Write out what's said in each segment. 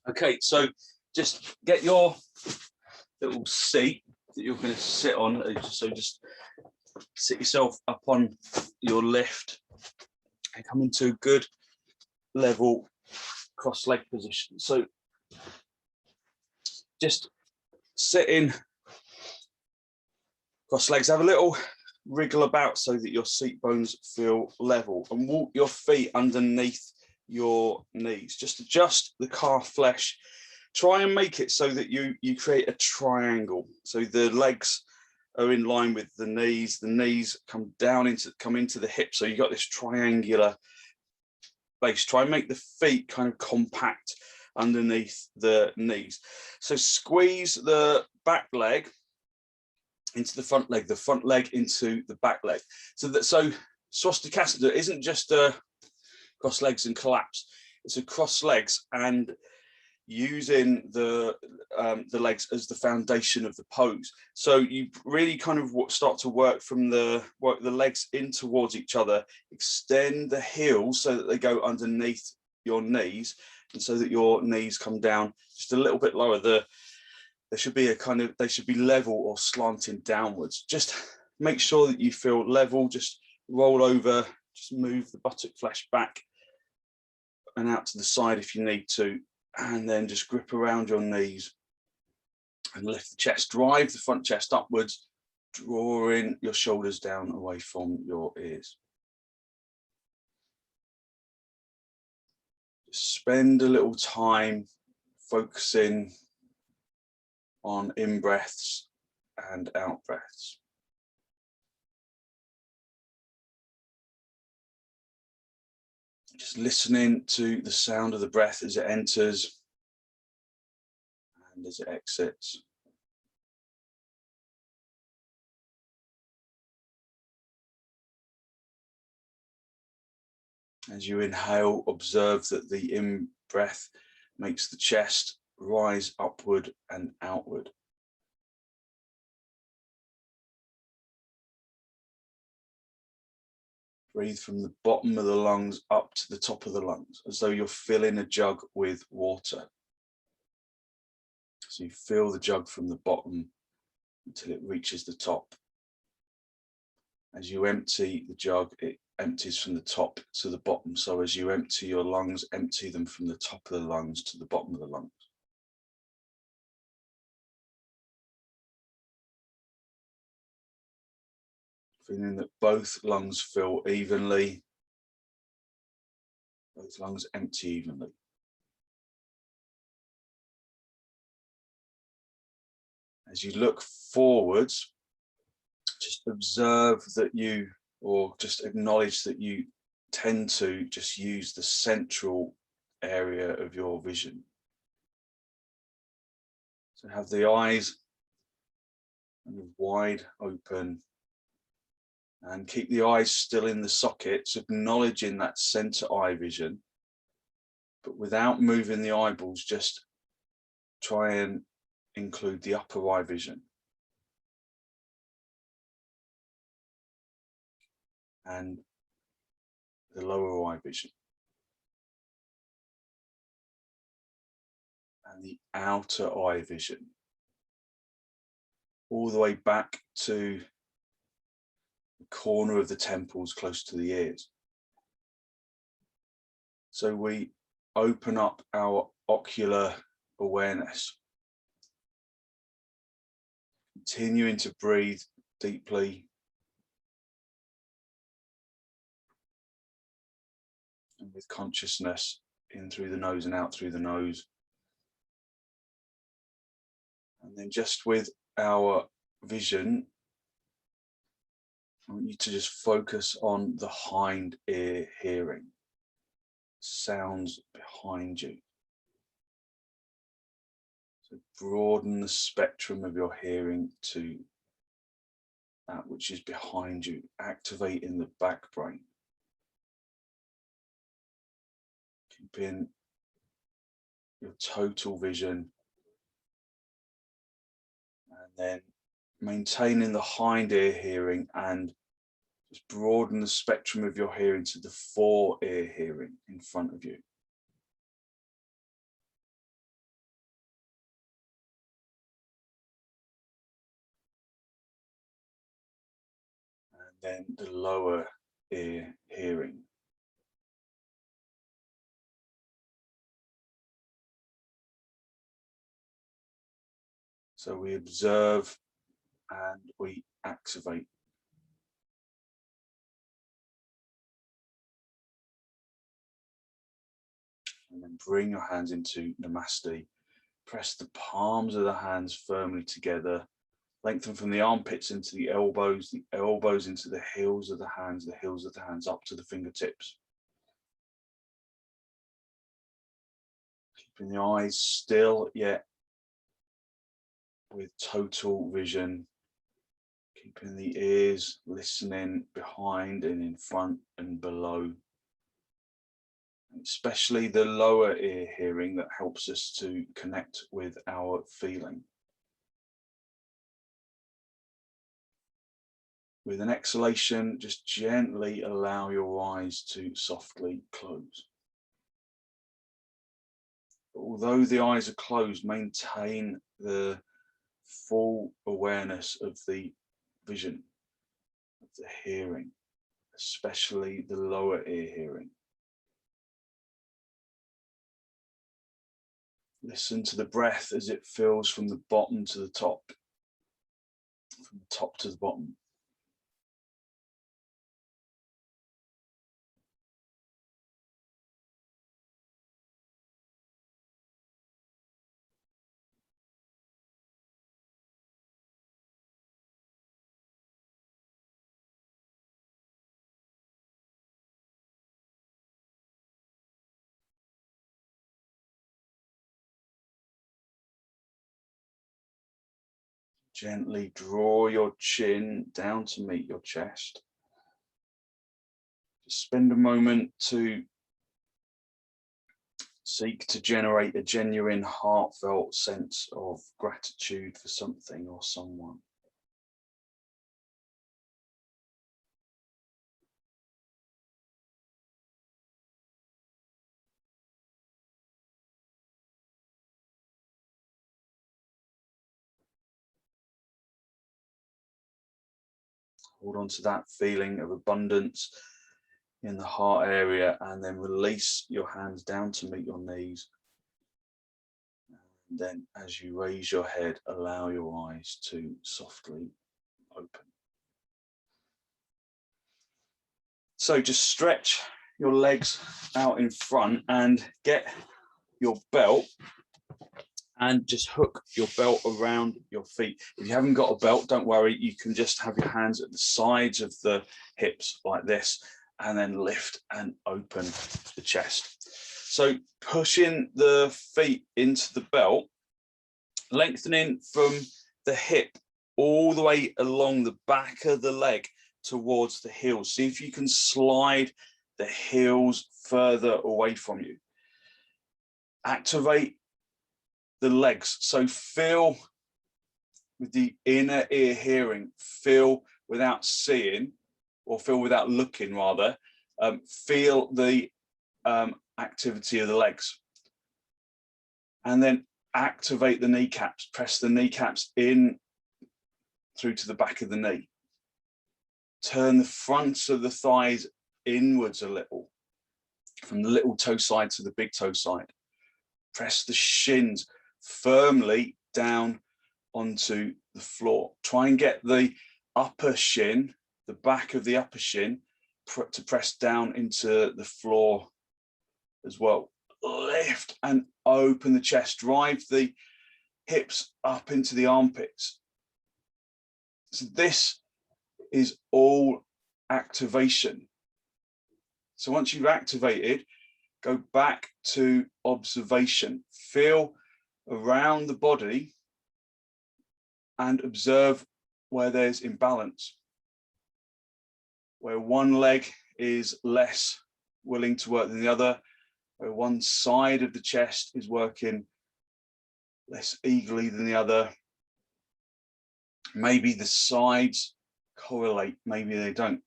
Okay, so just get your little seat that you're going to sit on. So just sit yourself up on your lift and come into a good level cross-leg position. So just sit in cross legs, have a little wriggle about so that your seat bones feel level, and walk your feet underneath your knees. Just adjust the calf flesh. Try and make it so that you create a triangle. So the legs are in line with the knees come into the hips. So you got this triangular base. Try and make the feet kind of compact underneath the knees. So squeeze the back leg into the front leg into the back leg. So swastikasana isn't just a cross legs and collapse. It's a cross legs and using the legs as the foundation of the pose. So you really kind of start to work the legs in towards each other, extend the heels so that they go underneath your knees, and so that your knees come down just a little bit lower. They should be level or slanting downwards. Just make sure that you feel level. Just roll over, just move the buttock flesh back and out to the side if you need to, and then just grip around your knees and lift the chest. Drive the front chest upwards, drawing your shoulders down away from your ears. Just spend a little time focusing on in breaths and out breaths. Just listening to the sound of the breath as it enters and as it exits. As you inhale, observe that the in breath makes the chest rise upward and outward. Breathe from the bottom of the lungs up to the top of the lungs, as though you're filling a jug with water. So you fill the jug from the bottom until it reaches the top. As you empty the jug, it empties from the top to the bottom. So as you empty your lungs, empty them from the top of the lungs to the bottom of the lungs. Feeling that both lungs fill evenly, both lungs empty evenly. As you look forwards, just observe that just acknowledge that you tend to just use the central area of your vision. So have the eyes kind of wide open and keep the eyes still in the sockets, acknowledging that center eye vision, but without moving the eyeballs. Just try and include the upper eye vision. And the lower eye vision. And the outer eye vision. All the way back to the corner of the temples close to the ears. So we open up our ocular awareness. Continuing to breathe deeply. And with consciousness in through the nose and out through the nose. And then just with our vision, I want you to just focus on the hind ear hearing. Sounds behind you. So broaden the spectrum of your hearing to that which is behind you, activating the back brain. Keeping your total vision, and then maintaining the hind ear hearing, and just broaden the spectrum of your hearing to the fore ear hearing in front of you. then the lower ear hearing. So we observe and we activate. And then bring your hands into Namaste. Press the palms of the hands firmly together. Lengthen from the armpits into the elbows into the heels of the hands up to the fingertips. Keeping the eyes still, yet with total vision. Keeping the ears listening behind and in front and below. Especially the lower ear hearing that helps us to connect with our feeling. With an exhalation, just gently allow your eyes to softly close. Although the eyes are closed, maintain the full awareness of the vision, of the hearing, especially the lower ear hearing. Listen to the breath as it fills from the bottom to the top, from the top to the bottom. Gently draw your chin down to meet your chest. Just spend a moment to seek to generate a genuine, heartfelt sense of gratitude for something or someone. Hold on to that feeling of abundance in the heart area, and then release your hands down to meet your knees. And then as you raise your head, allow your eyes to softly open. So just stretch your legs out in front and get your belt and just hook your belt around your feet. If you haven't got a belt, don't worry, you can just have your hands at the sides of the hips like this, and then lift and open the chest. So pushing the feet into the belt, lengthening from the hip all the way along the back of the leg towards the heels. See if you can slide the heels further away from you. Activate the legs. So feel with the inner ear hearing, feel without seeing, or feel without looking rather, feel the activity of the legs. And then activate the kneecaps, press the kneecaps in through to the back of the knee. Turn the fronts of the thighs inwards a little, from the little toe side to the big toe side. Press the shins firmly down onto the floor. Try and get the upper shin, the back of the upper shin, to press down into the floor as well. Lift and open the chest. Drive the hips up into the armpits. So this is all activation. So once you've activated, go back to observation. Feel around the body and observe where there's imbalance, where one leg is less willing to work than the other, where one side of the chest is working less eagerly than the other. Maybe the sides correlate, maybe they don't.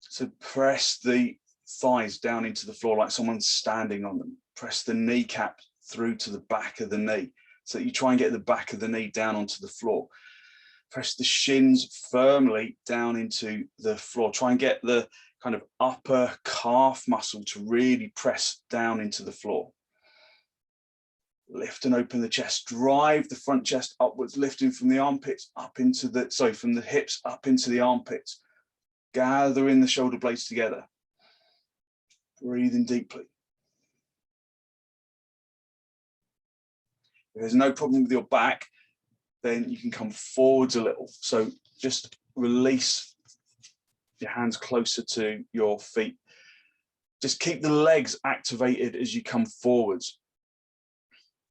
So press the thighs down into the floor like someone's standing on them. Press the kneecap through to the back of the knee so that you try and get the back of the knee down onto the floor. Press the shins firmly down into the floor. Try and get the kind of upper calf muscle to really press down into the floor. Lift and open the chest, drive the front chest upwards, lifting from the armpits up into the, from the hips up into the armpits. Gathering the shoulder blades together. Breathing deeply. If there's no problem with your back, then you can come forwards a little. So just release your hands closer to your feet. Just keep the legs activated as you come forwards.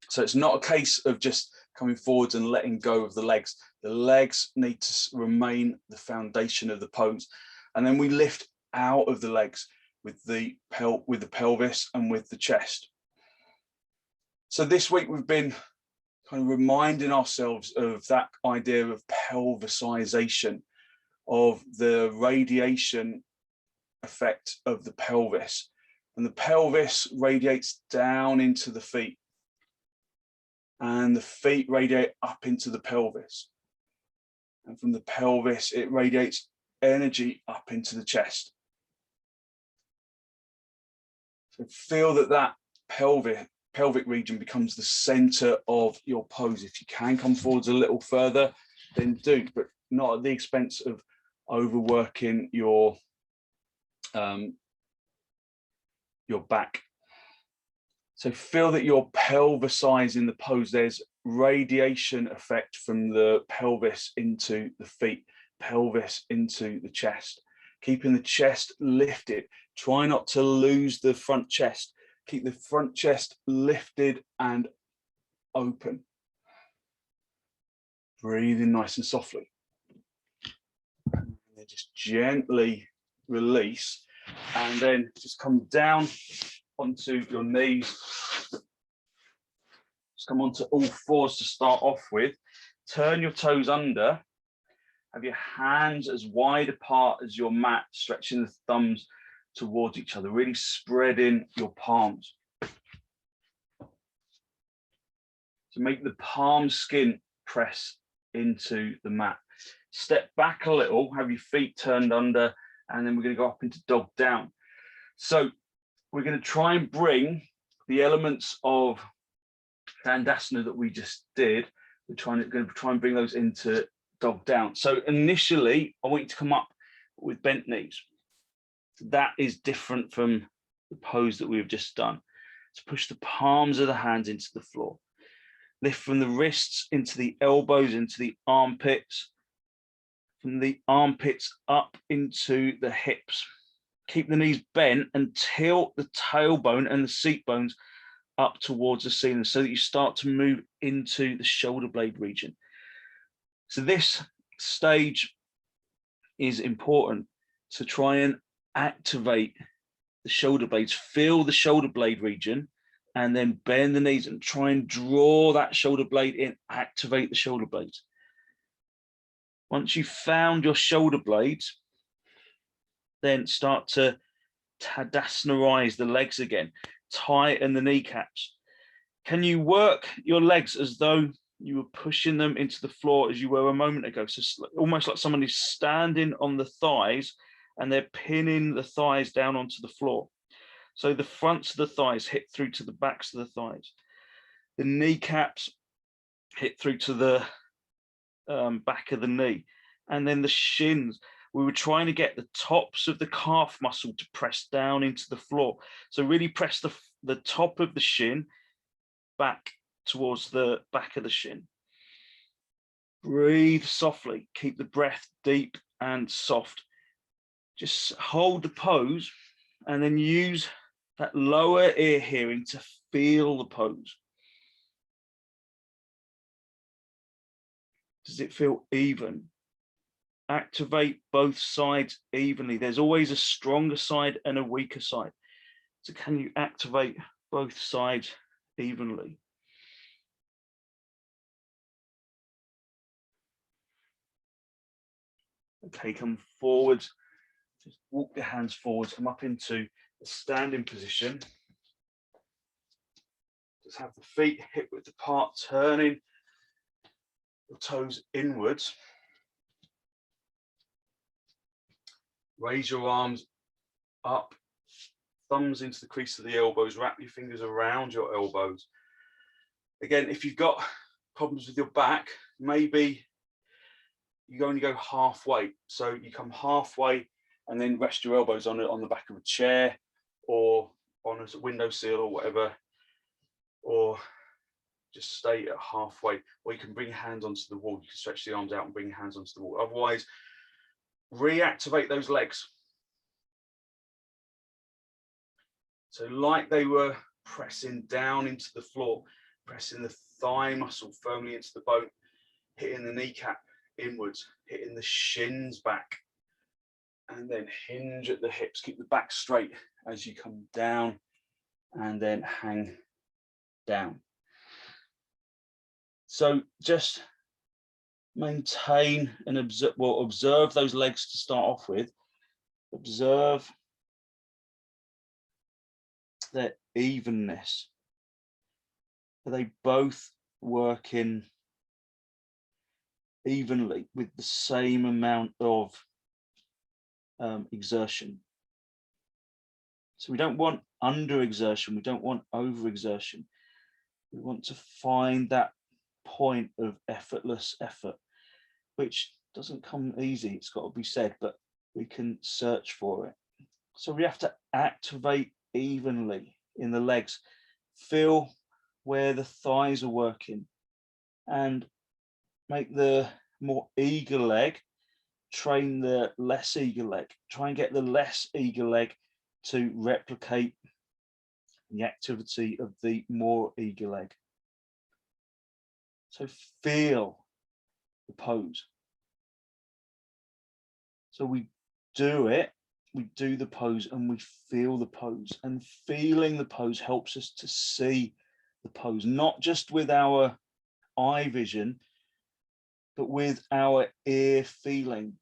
So it's not a case of just coming forwards and letting go of the legs. The legs need to remain the foundation of the pose. And then we lift out of the legs with the pelvis and with the chest. So this week we've been kind of reminding ourselves of that idea of pelvisisation, of the radiation effect of the pelvis. And the pelvis radiates down into the feet. And the feet radiate up into the pelvis. And from the pelvis, it radiates energy up into the chest. So feel that pelvic region becomes the center of your pose. If you can come forwards a little further, then do, but not at the expense of overworking your back. So feel that you're pelvisizing the pose. There's radiation effect from the pelvis into the feet, pelvis into the chest. Keeping the chest lifted. Try not to lose the front chest. Keep the front chest lifted and open. Breathing nice and softly. And then just gently release, and then just come down onto your knees. Just come onto all fours to start off with. Turn your toes under. Have your hands as wide apart as your mat, stretching the thumbs towards each other, really spreading your palms. To make the palm skin press into the mat. Step back a little, have your feet turned under, and then we're going to go up into dog down. So we're going to try and bring the elements of Dandasana that we just did. We're going to try and bring those into dog down. So initially, I want you to come up with bent knees. That is different from the pose that we've just done. So push the palms of the hands into the floor. Lift from the wrists into the elbows, into the armpits. From the armpits up into the hips. Keep the knees bent and tilt the tailbone and the seat bones up towards the ceiling so that you start to move into the shoulder blade region. So this stage is important to try and activate the shoulder blades, feel the shoulder blade region, and then bend the knees and try and draw that shoulder blade in, activate the shoulder blades. Once you've found your shoulder blades, then start to Tadasanaize the legs again, tighten the kneecaps. Can you work your legs as though you were pushing them into the floor as you were a moment ago? So almost like someone is standing on the thighs and they're pinning the thighs down onto the floor. So the fronts of the thighs hit through to the backs of the thighs. The kneecaps hit through to the back of the knee. And then the shins, we were trying to get the tops of the calf muscle to press down into the floor. So really press the top of the shin back towards the back of the shin. Breathe softly, keep the breath deep and soft. Just hold the pose and then use that lower ear hearing to feel the pose. Does it feel even? Activate both sides evenly. There's always a stronger side and a weaker side. So can you activate both sides evenly? Okay, come forward. Just walk your hands forward, come up into a standing position. Just have the feet hip width apart, turning the toes inwards. Raise your arms up, thumbs into the crease of the elbows, wrap your fingers around your elbows. Again, if you've got problems with your back, maybe you only go halfway. So you come halfway and then rest your elbows on the back of a chair or on a windowsill or whatever, or just stay at halfway, or you can bring your hands onto the wall. You can stretch the arms out and bring your hands onto the wall. Otherwise, reactivate those legs. So like they were pressing down into the floor, pressing the thigh muscle firmly into the bone, hitting the kneecap inwards, hitting the shins back, and then hinge at the hips. Keep the back straight as you come down and then hang down. So just maintain and observe those legs to start off with. Observe their evenness. Are they both working evenly with the same amount of exertion? So we don't want under exertion, we don't want over exertion. We want to find that point of effortless effort, which doesn't come easy, it's got to be said, but we can search for it. So we have to activate evenly in the legs, feel where the thighs are working, and make the more eager leg train the less eager leg. Try and get the less eager leg to replicate the activity of the more eager leg. So feel the pose. So we do it, we do the pose and we feel the pose, and feeling the pose helps us to see the pose, not just with our eye vision, but with our ear feeling,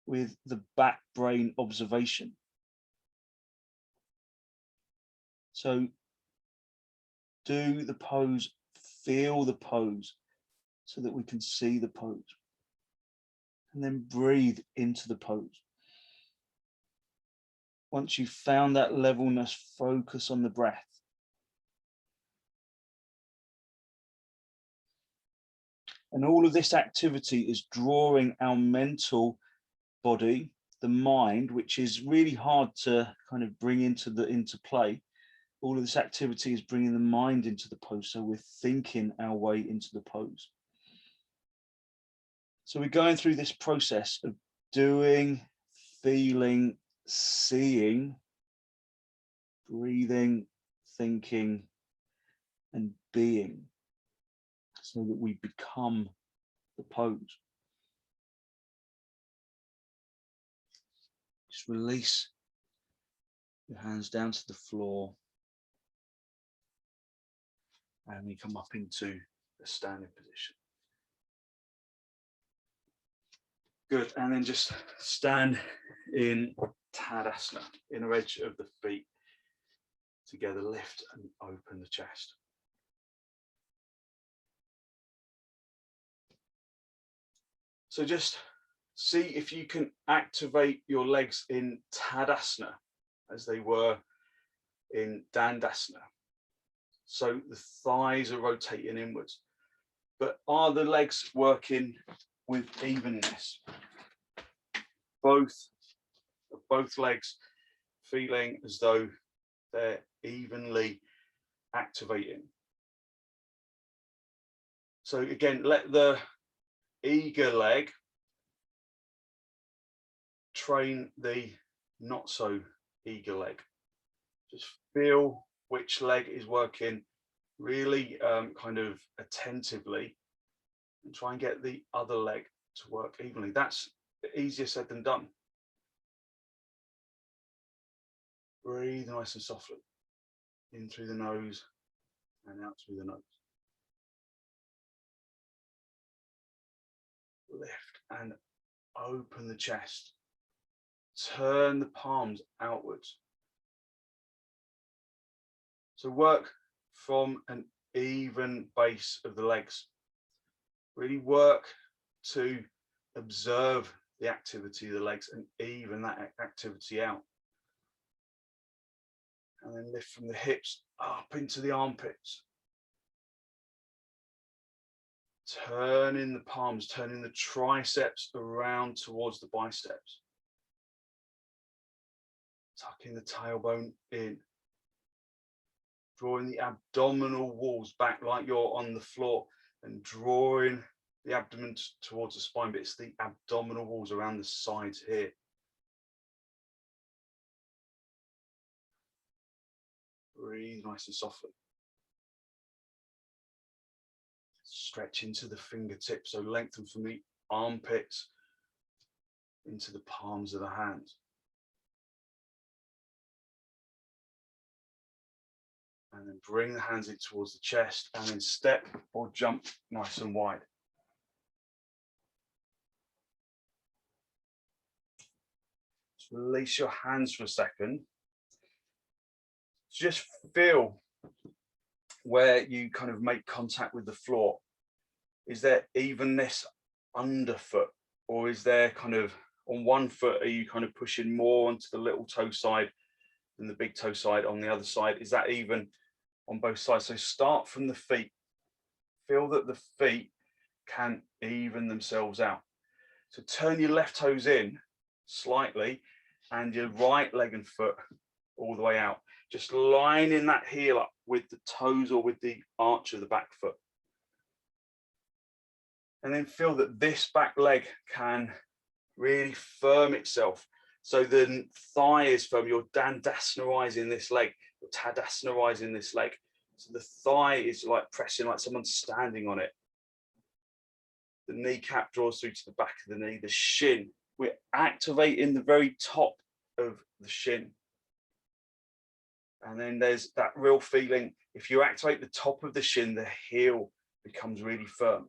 with the back brain observation. So do the pose, feel the pose, so that we can see the pose. And then breathe into the pose. Once you've found that levelness, focus on the breath. And all of this activity is drawing our mental body, the mind, which is really hard to kind of bring into play. All of this activity is bringing the mind into the pose, so we're thinking our way into the pose. So we're going through this process of doing, feeling, seeing, breathing, thinking, and being, so that we become the pose. Just release your hands down to the floor. And we come up into a standing position. Good, and then just stand in Dandasana, inner edge of the feet together, lift and open the chest. So just see if you can activate your legs in Dandasana as they were in Dandasana. So the thighs are rotating inwards, but are the legs working with evenness? Both legs feeling as though they're evenly activating. So again, let the eager leg train the not so eager leg. Just feel which leg is working really kind of attentively, and try and get the other leg to work evenly. That's easier said than done. Breathe nice and softly in through the nose and out through the nose. Lift and open the chest. Turn the palms outwards. So work from an even base of the legs. Really work to observe the activity of the legs and even that activity out. And then lift from the hips up into the armpits. Turning the palms, turning the triceps around towards the biceps. Tucking the tailbone in. Drawing the abdominal walls back like you're on the floor and drawing the abdomen towards the spine, but it's the abdominal walls around the sides here. Breathe nice and softly. Stretch into the fingertips, so lengthen from the armpits into the palms of the hands. And then bring the hands in towards the chest and then step or jump nice and wide. Just release your hands for a second. Just feel where you kind of make contact with the floor. Is there evenness underfoot, or is there kind of on one foot, are you kind of pushing more onto the little toe side than the big toe side on the other side? Is that even on both sides? So start from the feet. Feel that the feet can even themselves out. So turn your left toes in slightly and your right leg and foot all the way out. Just lining that heel up with the toes or with the arch of the back foot. And then feel that this back leg can really firm itself. So the thigh is firm. You're Dandasanaizing this leg, you're Tadasanaizing this leg. So the thigh is like pressing like someone's standing on it. The kneecap draws through to the back of the knee. The shin, we're activating the very top of the shin. And then there's that real feeling, if you activate the top of the shin, the heel becomes really firm.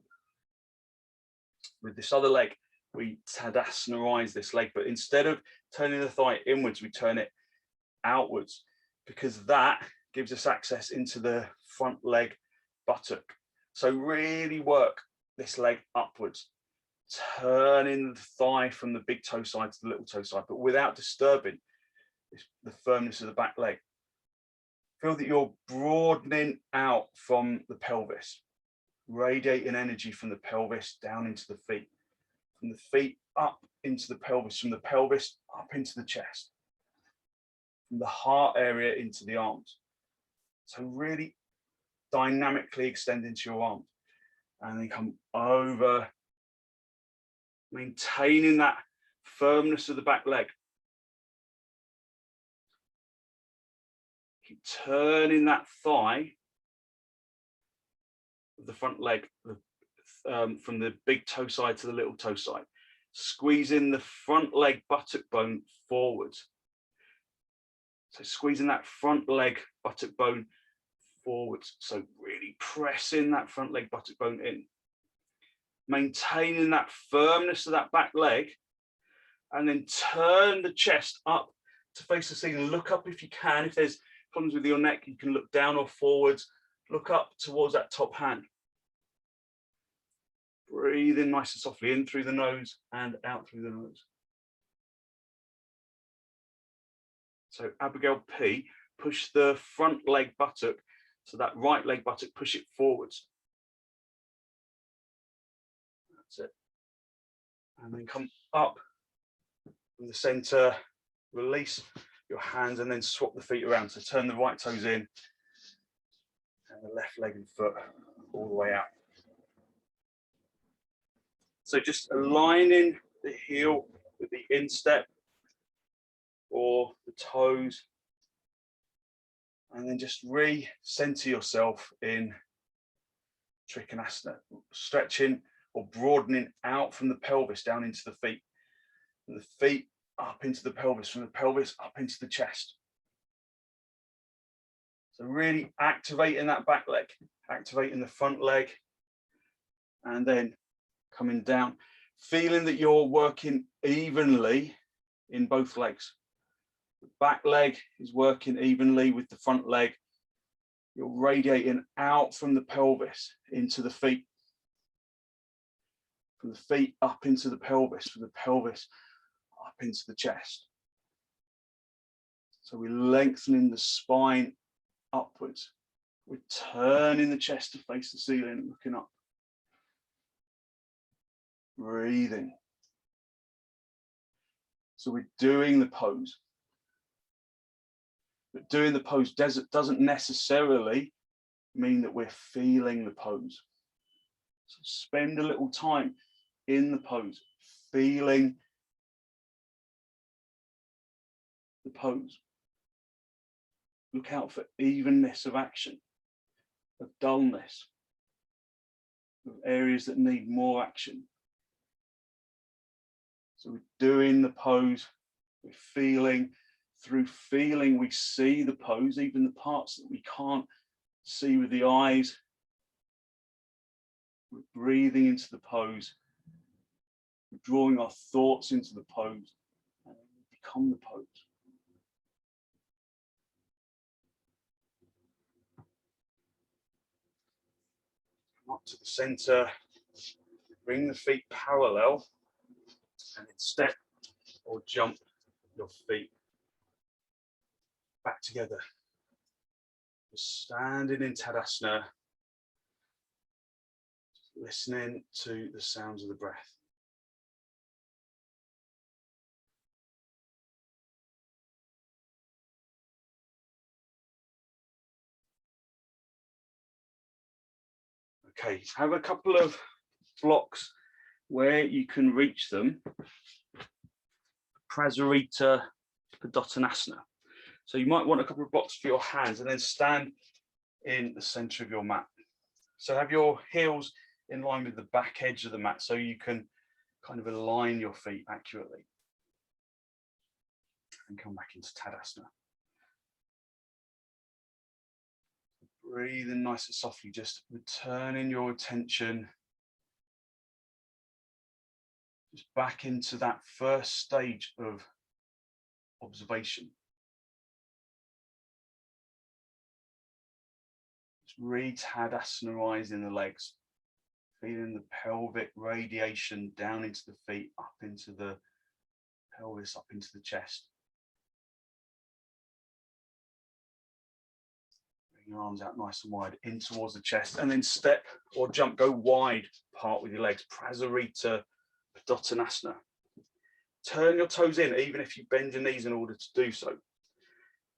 With this other leg, we Tadasanaize this leg, but instead of turning the thigh inwards, we turn it outwards, because that gives us access into the front leg buttock. So really work this leg upwards, turning the thigh from the big toe side to the little toe side, but without disturbing the firmness of the back leg. Feel that you're broadening out from the pelvis, radiating energy from the pelvis down into the feet, from the feet up into the pelvis, from the pelvis up into the chest, from the heart area into the arms. So really dynamically extend into your arms and then come over, maintaining that firmness of the back leg. Keep turning that thigh of the front leg from the big toe side to the little toe side. Squeezing the front leg buttock bone forwards. So squeezing that front leg buttock bone forwards. So really pressing that front leg buttock bone in. Maintaining that firmness of that back leg. And then turn the chest up to face the ceiling. Look up if you can. If there's problems with your neck, you can look down or forwards. Look up towards that top hand. Breathe in nice and softly, in through the nose and out through the nose. So Abigail P, push the front leg buttock, so that right leg buttock, push it forwards. That's it. And then come up from the center, release your hands and then swap the feet around. So turn the right toes in and the left leg and foot all the way out. So just aligning the heel with the instep or the toes, and then just re-center yourself in Trikonasana, stretching or broadening out from the pelvis down into the feet, from the feet up into the pelvis, from the pelvis up into the chest. So really activating that back leg, activating the front leg, and then coming down, feeling that you're working evenly in both legs. The back leg is working evenly with the front leg. You're radiating out from the pelvis into the feet. from the feet up into the pelvis, from the pelvis up into the chest. So we're lengthening the spine upwards. We're turning the chest to face the ceiling, looking up. Breathing. So we're doing the pose. But doing the pose doesn't necessarily mean that we're feeling the pose. So spend a little time in the pose, feeling the pose. Look out for evenness of action, of dullness, of areas that need more action. So we're doing the pose, we're feeling. Through feeling, we see the pose, even the parts that we can't see with the eyes. We're breathing into the pose. We're drawing our thoughts into the pose, and we become the pose. Come up to the center, bring the feet parallel, and then step or jump your feet back together. Just standing in Tadasana, listening to the sounds of the breath. Okay, have a couple of blocks where you can reach them. Prasarita Padottanasana. So you might want a couple of blocks for your hands and then stand in the center of your mat. So have your heels in line with the back edge of the mat so you can kind of align your feet accurately. And come back into Tadasana. Breathing nice and softly, just returning your attention just back into that first stage of observation. Just re-Tadasanaizing the legs, feeling the pelvic radiation down into the feet, up into the pelvis, up into the chest. Bring your arms out nice and wide in towards the chest, and then step or jump, go wide, part with your legs. Prasarita Padottanasana. Turn your toes in, even if you bend your knees in order to do so.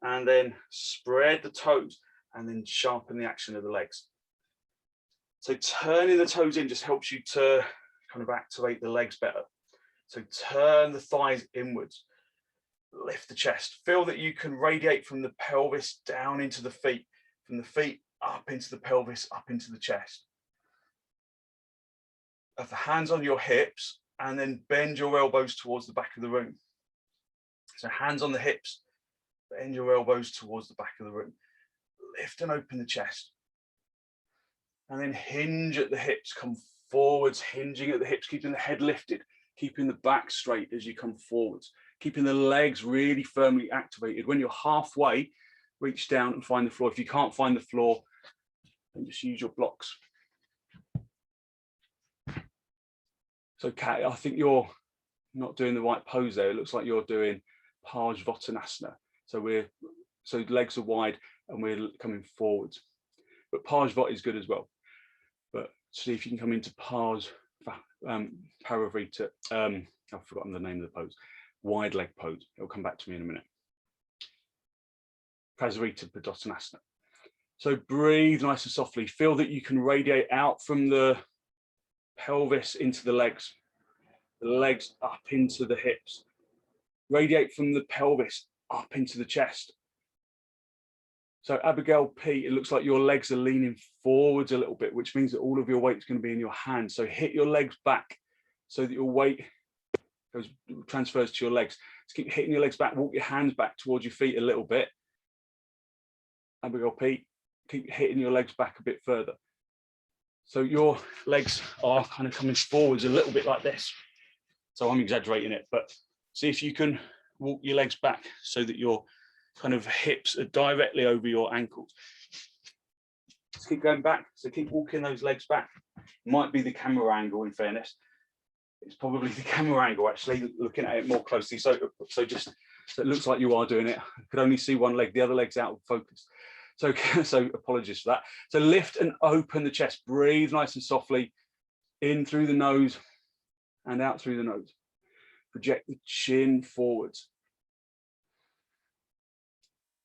And then spread the toes and then sharpen the action of the legs. So turning the toes in just helps you to kind of activate the legs better. So turn the thighs inwards, lift the chest. Feel that you can radiate from the pelvis down into the feet, from the feet up into the pelvis, up into the chest. Have the hands on your hips and then bend your elbows towards the back of the room. So hands on the hips, bend your elbows towards the back of the room. Lift and open the chest. And then hinge at the hips, come forwards, hinging at the hips, keeping the head lifted, keeping the back straight as you come forwards, keeping the legs really firmly activated. When you're halfway, reach down and find the floor. If you can't find the floor, then just use your blocks. So Kat, I think you're not doing the right pose there. It looks like you're doing Parsvottanasana. So legs are wide and we're coming forwards. But Parsvot is good as well. But see if you can come into Paravrita. I've forgotten the name of the pose. Wide leg pose. It'll come back to me in a minute. Prasarita Padottanasana. So breathe nice and softly. Feel that you can radiate out from the pelvis into the legs up into the hips. Radiate from the pelvis up into the chest. So Abigail P, it looks like your legs are leaning forwards a little bit, which means that all of your weight is going to be in your hands. So hit your legs back so that your weight transfers to your legs. Just keep hitting your legs back, walk your hands back towards your feet a little bit. Abigail P, keep hitting your legs back a bit further. So your legs are kind of coming forwards a little bit like this. So I'm exaggerating it, but see if you can walk your legs back so that your kind of hips are directly over your ankles. Just keep going back. So keep walking those legs back. Might be the camera angle in fairness, It's probably the camera angle, actually, looking at it more closely. So just so it looks like you are doing it. I could only see one leg, the other leg's out of focus. So apologies for that. So lift and open the chest, breathe nice and softly, in through the nose and out through the nose. Project the chin forwards.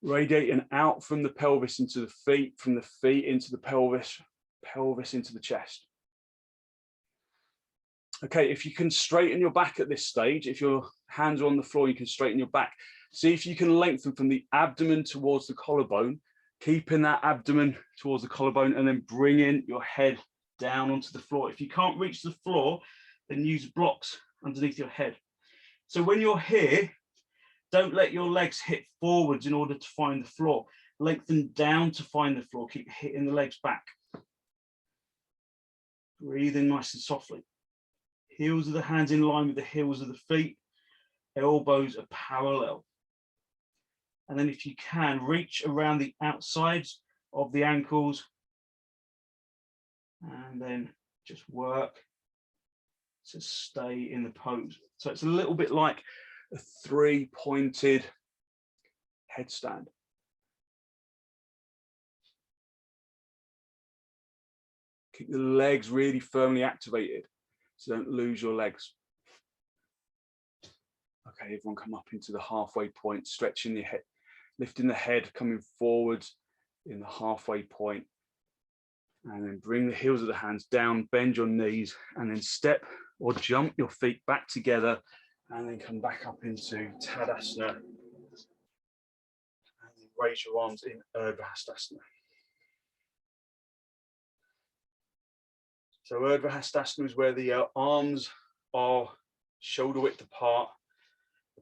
Radiating out from the pelvis into the feet, from the feet into the pelvis, pelvis into the chest. Okay, if you can straighten your back at this stage, if your hands are on the floor, you can straighten your back. See if you can lengthen from the abdomen towards the collarbone, keeping that abdomen towards the collarbone, and then bringing your head down onto the floor. If you can't reach the floor, then use blocks underneath your head. So when you're here, don't let your legs hit forwards in order to find the floor. Lengthen down to find the floor. Keep hitting the legs back. Breathing nice and softly. Heels of the hands in line with the heels of the feet. Elbows are parallel. And then if you can, reach around the outsides of the ankles. And then just work to stay in the pose. So it's a little bit like a three-pointed headstand. Keep the legs really firmly activated, so don't lose your legs. Okay, everyone come up into the halfway point, stretching the head, lifting the head, coming forward in the halfway point, and then bring the heels of the hands down, bend your knees, and then step or jump your feet back together, and then come back up into Tadasana, and raise your arms in Urdhva. So Urdhva Hastasana is where the arms are shoulder width apart,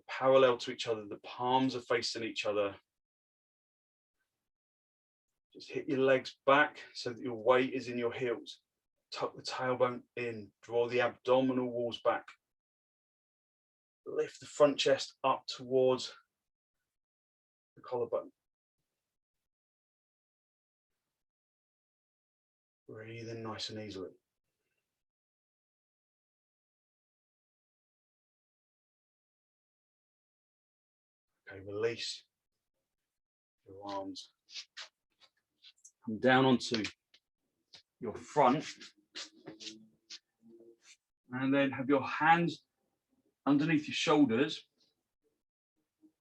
parallel to each other, the palms are facing each other. Just hit your legs back so that your weight is in your heels. Tuck the tailbone in, draw the abdominal walls back. Lift the front chest up towards the collarbone. Breathe in nice and easily. Okay, release your arms. Come down onto your front. And then have your hands underneath your shoulders.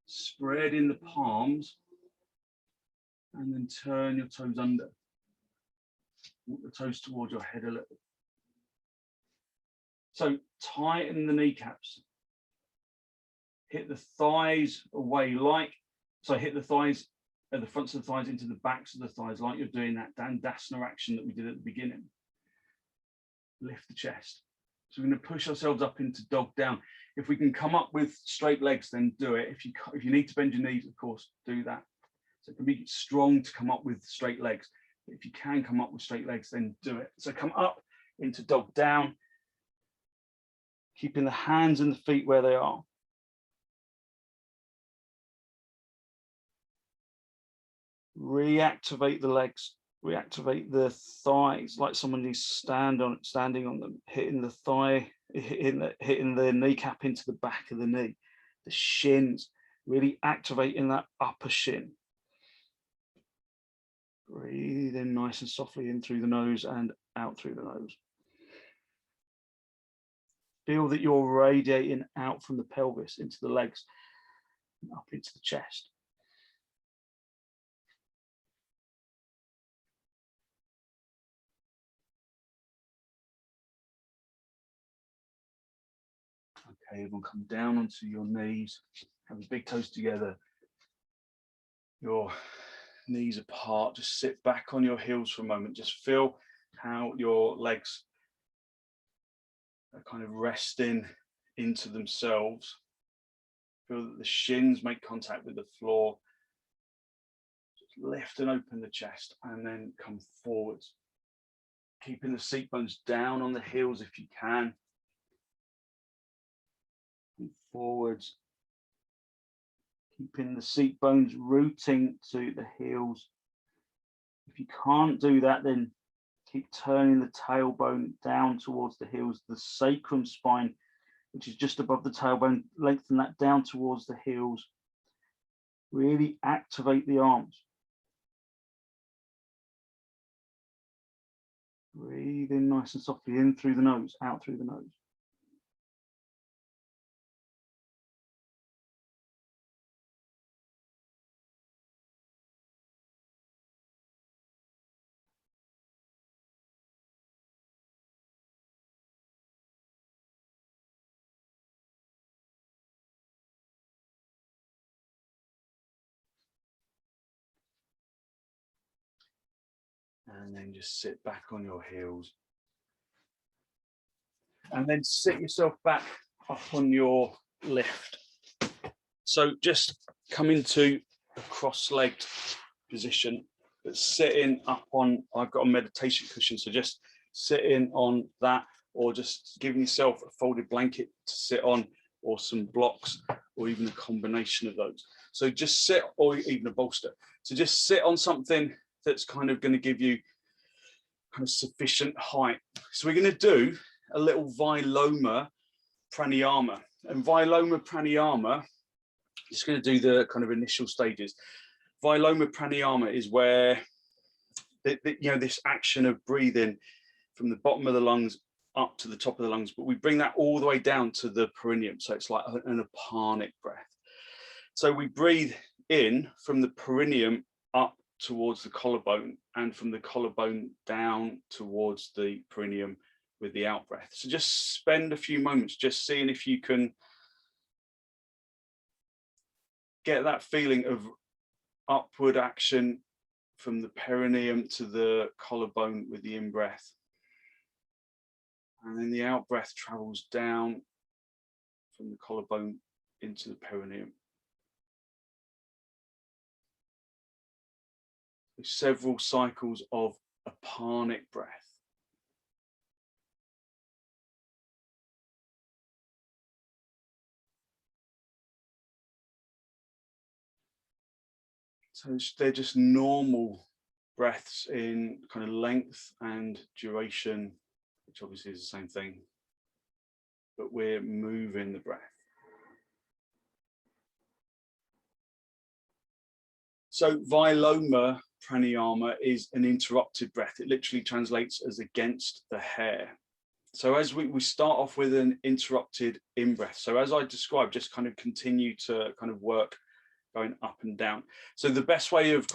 Spread in the palms. And then turn your toes under. Walk the toes towards your head a little. So tighten the kneecaps. Hit the thighs away hit the thighs at the fronts of the thighs into the backs of the thighs, like you're doing that Dandasana action that we did at the beginning. Lift the chest. So we're going to push ourselves up into dog down. If we can come up with straight legs, then do it. If you need to bend your knees, of course, do that. So it can be strong to come up with straight legs. But if you can come up with straight legs, then do it. So come up into dog down, keeping the hands and the feet where they are. Reactivate the legs, reactivate the thighs like someone is standing on them, hitting the thigh, hitting the kneecap into the back of the knee, the shins, really activating that upper shin. Breathe in nice and softly in through the nose and out through the nose. Feel that you're radiating out from the pelvis into the legs and up into the chest. Okay, everyone come down onto your knees, have the big toes together, your knees apart, just sit back on your heels for a moment, just feel how your legs are kind of resting into themselves. Feel that the shins make contact with the floor. Just lift and open the chest and then come forwards. Keeping the seat bones down on the heels if you can. Forwards, keeping the seat bones rooting to the heels. If you can't do that, then keep turning the tailbone down towards the heels. The sacrum spine which is just above the tailbone. Lengthen that down towards the heels. Really activate the arms. Breathe in nice and softly, in through the nose, out through the nose. And then just sit back on your heels. And then sit yourself back up on your lift. So just come into a cross-legged position, but sitting up on, I've got a meditation cushion, so just sitting on that, or just giving yourself a folded blanket to sit on, or some blocks, or even a combination of those. So just sit, or even a bolster. So just sit on something that's kind of going to give you kind of sufficient height. So we're going to do a little Viloma pranayama. And Viloma pranayama, just going to do the kind of initial stages. Viloma pranayama is where this action of breathing from the bottom of the lungs up to the top of the lungs, but we bring that all the way down to the perineum. So it's like an apanic breath. So we breathe in from the perineum up towards the collarbone, and from the collarbone down towards the perineum with the out breath. So just spend a few moments just seeing if you can get that feeling of upward action from the perineum to the collarbone with the in breath. And then the out breath travels down from the collarbone into the perineum. Several cycles of apanic breath. So they're just normal breaths in kind of length and duration, which obviously is the same thing, but we're moving the breath. So Viloma pranayama is an interrupted breath. It literally translates as against the hair. So as we start off with an interrupted in-breath. So as I described, just kind of continue to kind of work going up and down. So the best way of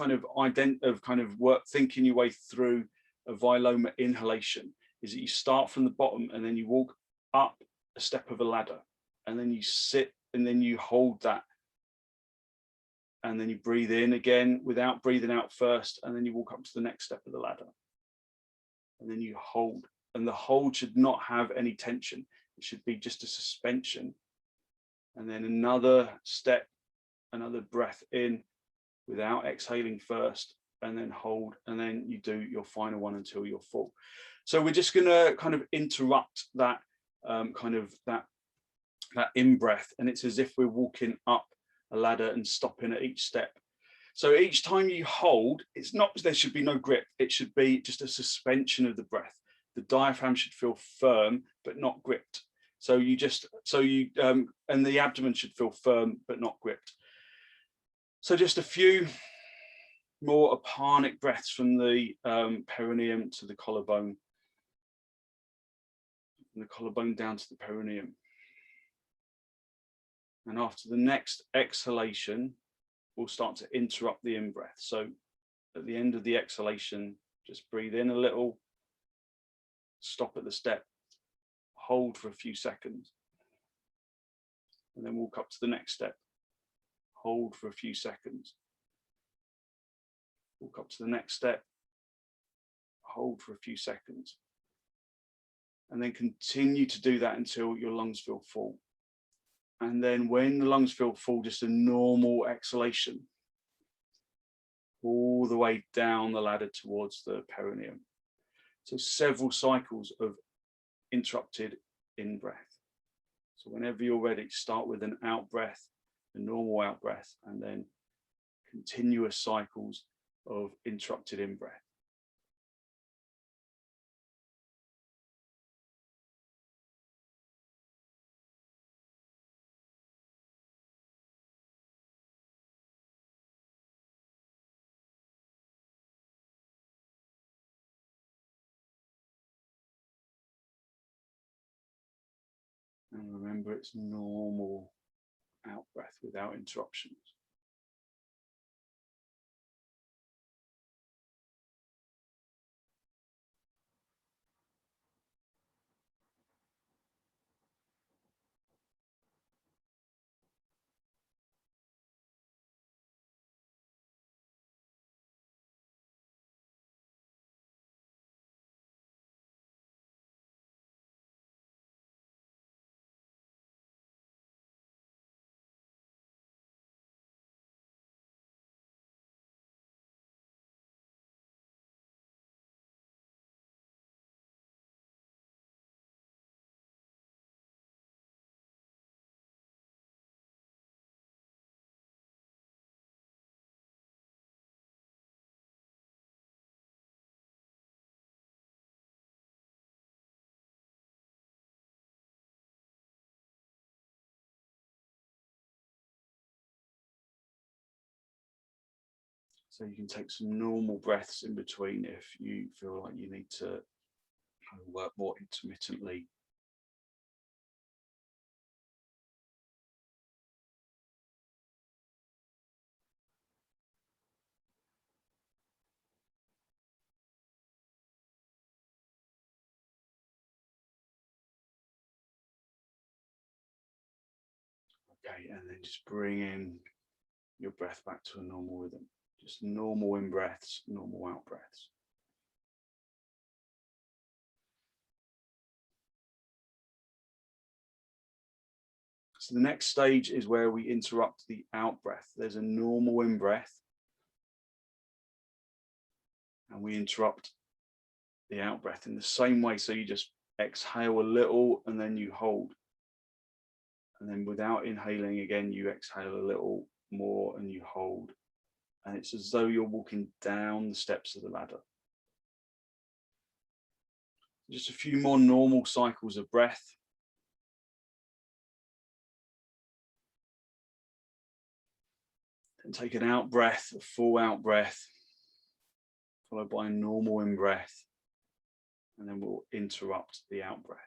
thinking your way through a Viloma inhalation is that you start from the bottom and then you walk up a step of a ladder, and then you sit, and then you hold that, and then you breathe in again without breathing out first, and then you walk up to the next step of the ladder, and then you hold. And the hold should not have any tension. It should be just a suspension. And then another step, another breath in without exhaling first, and then hold, and then you do your final one until you're full. So we're just going to kind of interrupt that that in breath, and it's as if we're walking up a ladder and stopping at each step. So each time you hold, it's not, there should be no grip. It should be just a suspension of the breath. The diaphragm should feel firm but not gripped. So and the abdomen should feel firm but not gripped. So just a few more apanic breaths from the perineum to the collarbone, from the collarbone down to the perineum. And after the next exhalation, we'll start to interrupt the in-breath. So at the end of the exhalation, just breathe in a little, stop at the step, hold for a few seconds, and then walk up to the next step, hold for a few seconds, walk up to the next step, hold for a few seconds, and then continue to do that until your lungs feel full. And then when the lungs feel full, just a normal exhalation all the way down the ladder towards the perineum. So several cycles of interrupted in-breath. So whenever you're ready, start with an out breath, a normal out breath, and then continuous cycles of interrupted in-breath. And remember, it's normal out breath without interruptions. So you can take some normal breaths in between if you feel like you need to work more intermittently. Okay, and then just bring in your breath back to a normal rhythm. Just normal in breaths, normal out breaths. So the next stage is where we interrupt the out breath. There's a normal in breath, and we interrupt the out breath in the same way. So you just exhale a little and then you hold. And then without inhaling again, you exhale a little more and you hold. And it's as though you're walking down the steps of the ladder. Just a few more normal cycles of breath. And take an out breath, a full out breath, followed by a normal in breath. And then we'll interrupt the out breath.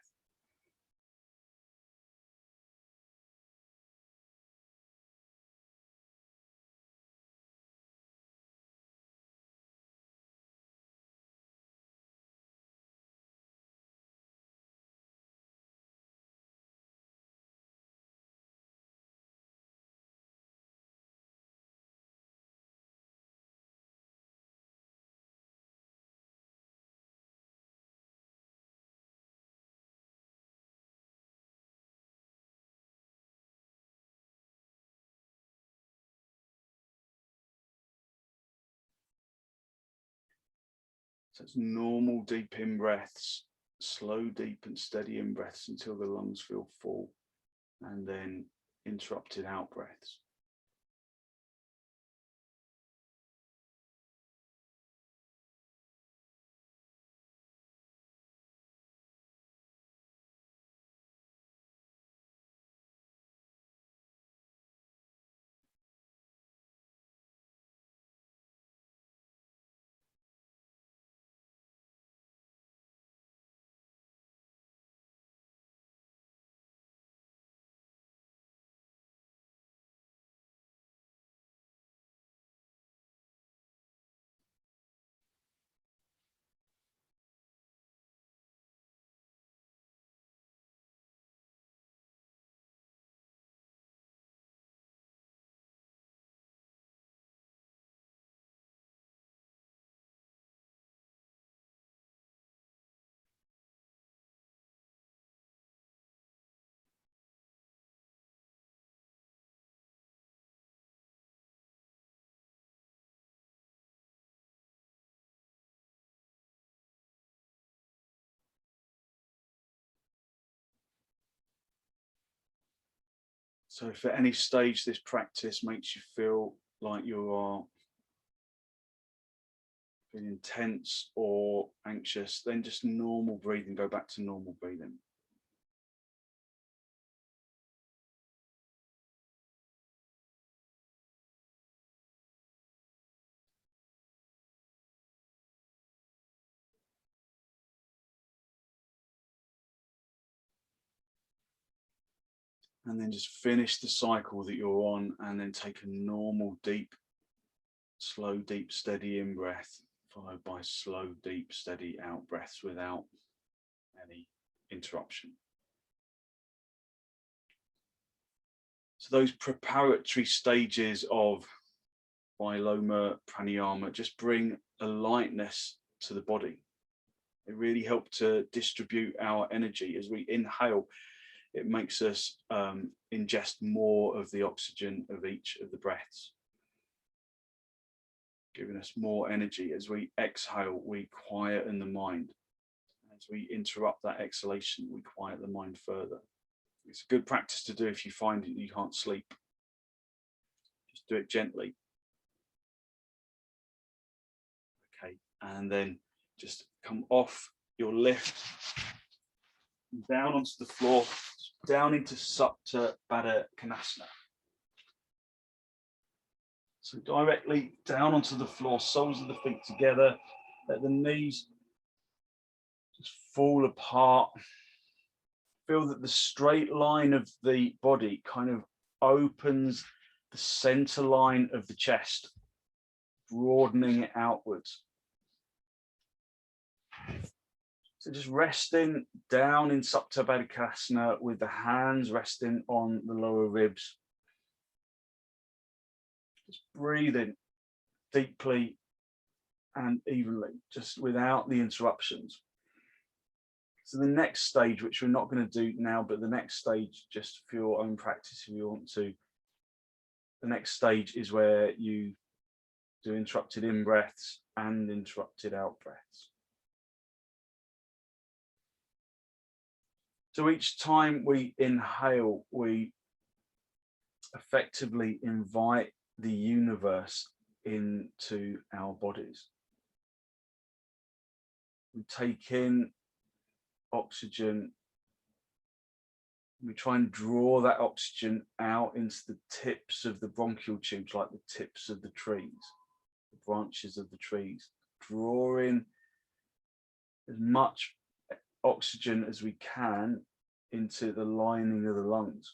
So it's normal deep in breaths, slow, deep and steady in breaths until the lungs feel full, and then interrupted out breaths. So if at any stage this practice makes you feel like you are feeling tense or anxious, then just normal breathing, go back to normal breathing. And then just finish the cycle that you're on, and then take a normal, deep, slow, deep, steady in breath, followed by slow, deep, steady out breaths without any interruption. So those preparatory stages of Viloma, pranayama just bring a lightness to the body. They really help to distribute our energy. As we inhale, it makes us ingest more of the oxygen of each of the breaths, giving us more energy. As we exhale, we quieten the mind. As we interrupt that exhalation, we quiet the mind further. It's a good practice to do if you find that you can't sleep. Just do it gently. Okay, and then just come off your lift, down onto the floor, down into Supta Baddha Konasana. So directly down onto the floor, soles of the feet together, let the knees just fall apart. Feel that the straight line of the body kind of opens the center line of the chest, broadening it outwards. So just resting down in Supta Baddha Konasana with the hands resting on the lower ribs. Just breathing deeply and evenly, just without the interruptions. So the next stage, which we're not going to do now, but the next stage, just for your own practice, if you want to, the next stage is where you do interrupted in breaths and interrupted out breaths. So each time we inhale, we effectively invite the universe into our bodies. We take in oxygen. We try and draw that oxygen out into the tips of the bronchial tubes, like the tips of the trees, the branches of the trees. Draw in as much oxygen as we can into the lining of the lungs.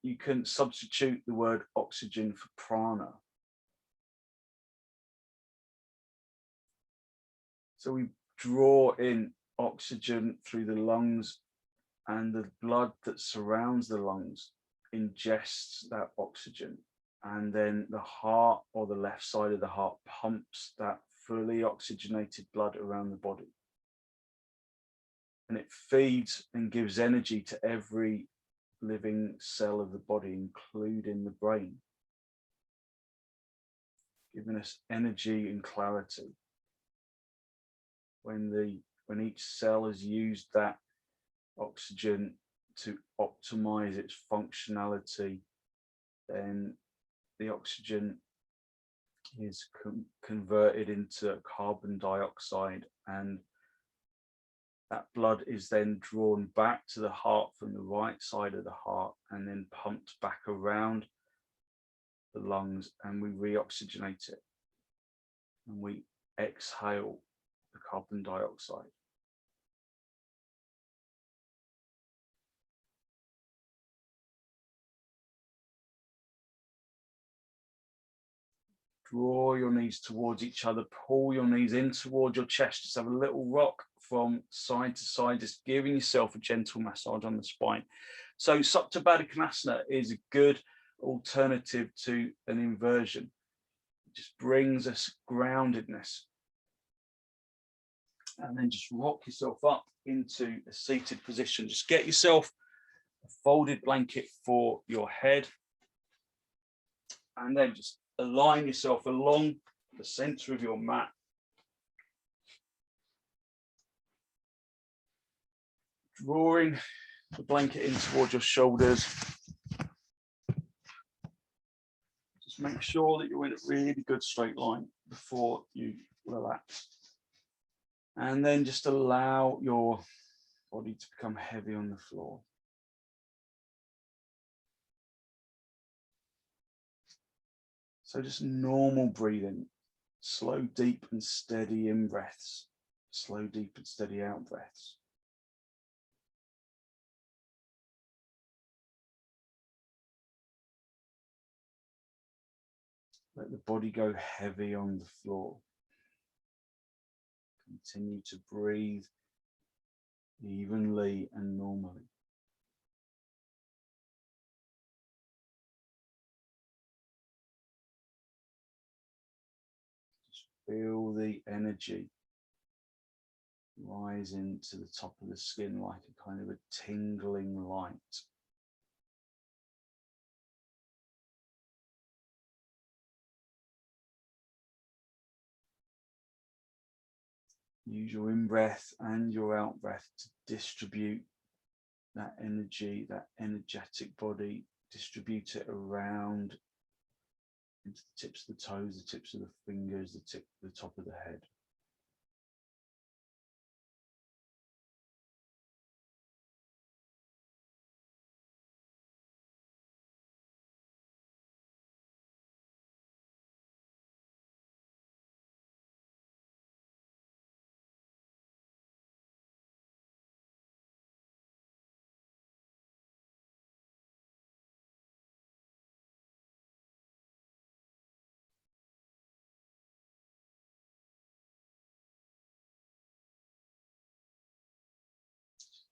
You can substitute the word oxygen for prana. So we draw in oxygen through the lungs, and the blood that surrounds the lungs ingests that oxygen, and then the heart, or the left side of the heart, pumps that fully oxygenated blood around the body, and it feeds and gives energy to every living cell of the body, including the brain, giving us energy and clarity. When each cell has used that oxygen to optimize its functionality, then the oxygen is converted into carbon dioxide, and that blood is then drawn back to the heart from the right side of the heart, and then pumped back around the lungs, and we reoxygenate it, and we exhale the carbon dioxide. Draw your knees towards each other, pull your knees in towards your chest, just have a little rock from side to side, just giving yourself a gentle massage on the spine. So Supta Baddha Konasana is a good alternative to an inversion. It just brings us groundedness. And then just rock yourself up into a seated position. Just get yourself a folded blanket for your head, and then just align yourself along the center of your mat. Drawing the blanket in towards your shoulders. Just make sure that you're in a really good straight line before you relax. And then just allow your body to become heavy on the floor. So just normal breathing, slow, deep and steady in breaths, slow, deep and steady out breaths. Let the body go heavy on the floor. Continue to breathe evenly and normally. Just feel the energy rising to the top of the skin like a kind of a tingling light. Use your in-breath and your out-breath to distribute that energy, that energetic body, distribute it around into the tips of the toes, the tips of the fingers, the top of the head.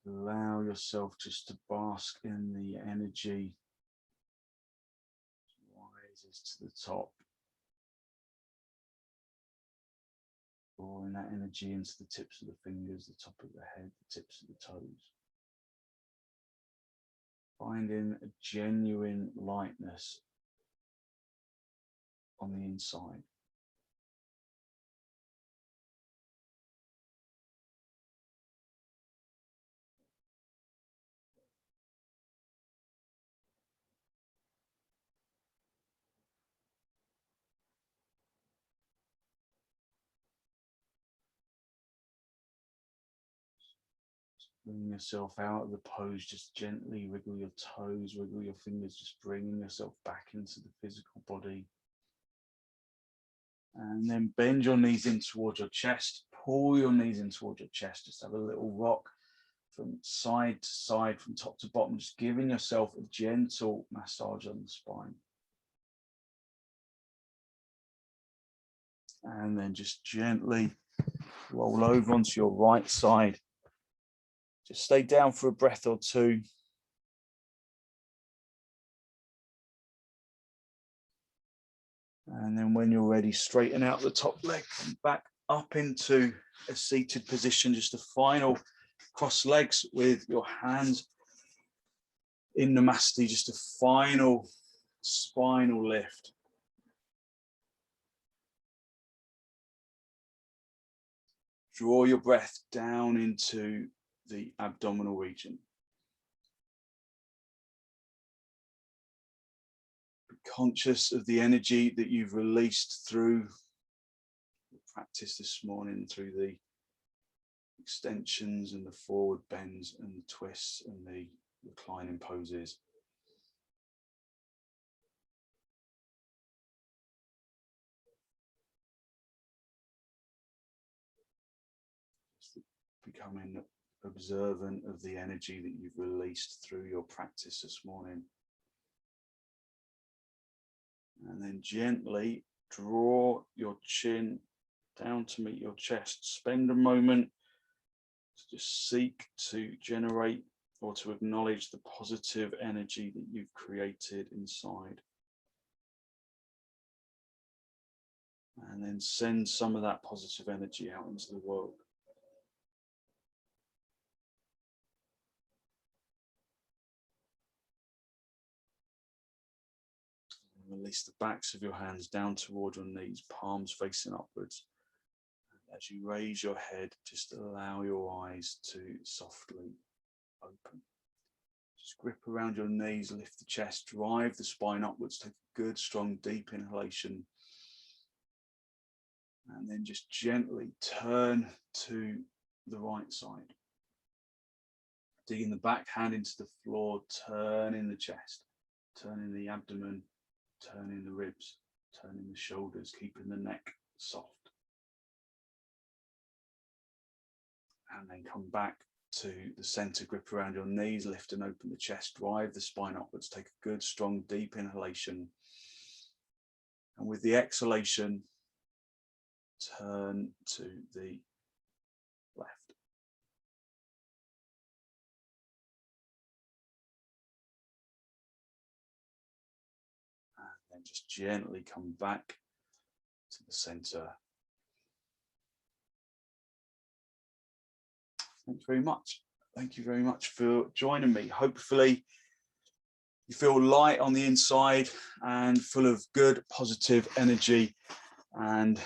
Allow yourself just to bask in the energy that rises to the top, drawing that energy into the tips of the fingers, the top of the head, the tips of the toes. Finding a genuine lightness on the inside. Bring yourself out of the pose, just gently wiggle your toes, wiggle your fingers, just bringing yourself back into the physical body. And then bend your knees in towards your chest, pull your knees in towards your chest, just have a little rock from side to side, from top to bottom, just giving yourself a gentle massage on the spine. And then just gently roll over onto your right side. Just stay down for a breath or two. And then when you're ready, straighten out the top leg, come back up into a seated position, just a final cross legs with your hands in Namaste, just a final spinal lift. Draw your breath down into the abdominal region. Be conscious of the energy that you've released through the practice this morning, through the extensions and the forward bends and the twists and the reclining poses. Just becoming observant of the energy that you've released through your practice this morning. And then gently draw your chin down to meet your chest. Spend a moment to just seek to generate or to acknowledge the positive energy that you've created inside. And then send some of that positive energy out into the world. Release the backs of your hands down toward your knees, palms facing upwards. And as you raise your head, just allow your eyes to softly open. Just grip around your knees, lift the chest, drive the spine upwards, take a good, strong, deep inhalation. And then just gently turn to the right side. Digging the back hand into the floor, turning the chest, turning the abdomen, turning the ribs, turning the shoulders, keeping the neck soft. And then come back to the center, grip around your knees, lift and open the chest, drive the spine upwards, take a good, strong, deep inhalation. And with the exhalation, turn to the left. And then just gently come back to the center. Thanks very much. Thank you very much for joining me. Hopefully you feel light on the inside and full of good, positive energy, and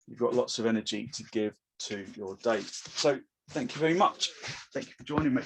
you've got lots of energy to give to your day. So thank you very much. Thank you for joining me.